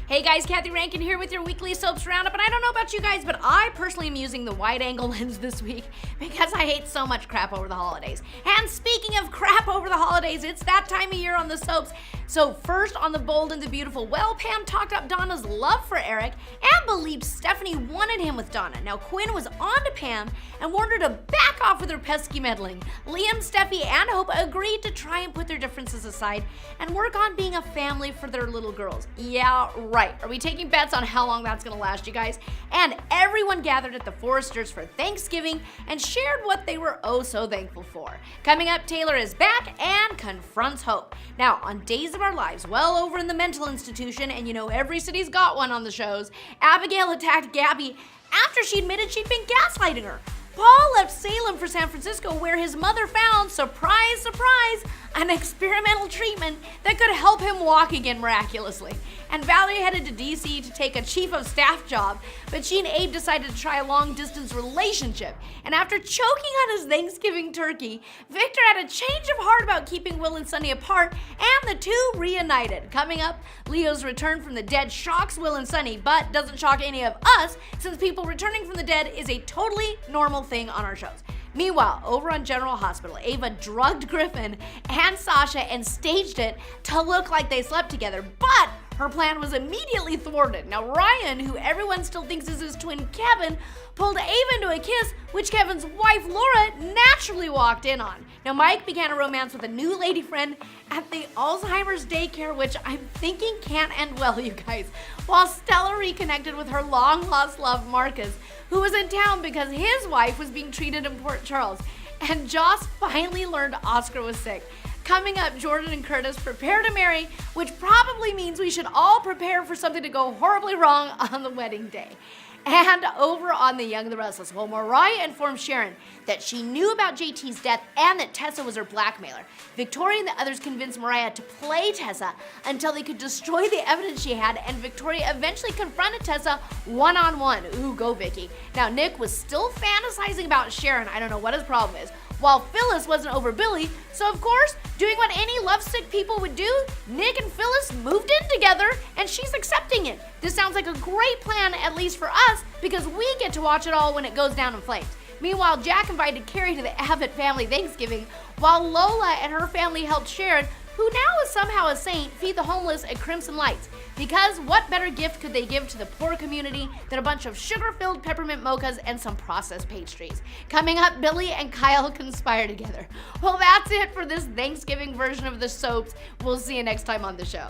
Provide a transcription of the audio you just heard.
Hey guys, Kathy Rankin here with your weekly soaps roundup, and I don't know about you guys, but I personally am using the wide-angle lens this week because I hate so much crap over the holidays. And speaking of crap over the holidays, it's that time of year on the soaps. So first on The Bold and the Beautiful, well, Pam talked up Donna's love for Eric and believed Stephanie wanted him with Donna. Now Quinn was on to Pam and warned her to back off with her pesky meddling. Liam, Steffy, and Hope agreed to try and put their differences aside and work on being a family for their little girls. Yeah, right. Are we taking bets on how long that's gonna last, you guys? And everyone gathered at the Forresters for Thanksgiving and shared what they were oh so thankful for. Coming up, Taylor is back and confronts Hope. Now, on Days of Our Lives, well over in the mental institution, and you know every city's got one on the shows, Abigail attacked Gabi after she admitted she'd been gaslighting her. Paul left Salem for San Francisco, where his mother found, surprise, surprise, an experimental treatment that could help him walk again miraculously. And Valerie headed to DC to take a chief of staff job, but she and Abe decided to try a long-distance relationship. And after choking on his Thanksgiving turkey, Victor had a change of heart about keeping Will and Sonny apart, and the two reunited. Coming up, Leo's return from the dead shocks Will and Sonny, but doesn't shock any of us, since people returning from the dead is a totally normal thing on our shows. Meanwhile, over on General Hospital, Ava drugged Griffin and Sasha and staged it to look like they slept together, but her plan was immediately thwarted. Now Ryan, who everyone still thinks is his twin Kevin, pulled Ava into a kiss, which Kevin's wife Laura naturally walked in on. Now Mike began a romance with a new lady friend at the Alzheimer's daycare, which I'm thinking can't end well, you guys. While Stella reconnected with her long-lost love Marcus, who was in town because his wife was being treated in Port Charles. And Joss finally learned Oscar was sick. Coming up, Jordan and Curtis prepare to marry, which probably means we should all prepare for something to go horribly wrong on the wedding day. And over on The Young and the Restless, well, Mariah informed Sharon that she knew about JT's death and that Tessa was her blackmailer. Victoria and the others convinced Mariah to play Tessa until they could destroy the evidence she had, and Victoria eventually confronted Tessa one-on-one. Ooh, go Vicky. Now, Nick was still fantasizing about Sharon. I don't know what his problem is. While Phyllis wasn't over Billy, so of course, doing what any lovesick people would do, Nick and Phyllis moved in together, and she's accepting it. This sounds like a great plan, at least for us, because we get to watch it all when it goes down in flames. Meanwhile, Jack invited Carrie to the Abbott family Thanksgiving, while Lola and her family helped Sharon, who now is somehow a saint, feed the homeless at Crimson Lights. Because what better gift could they give to the poor community than a bunch of sugar-filled peppermint mochas and some processed pastries? Coming up, Billy and Kyle conspire together. Well, that's it for this Thanksgiving version of the soaps. We'll see you next time on the show.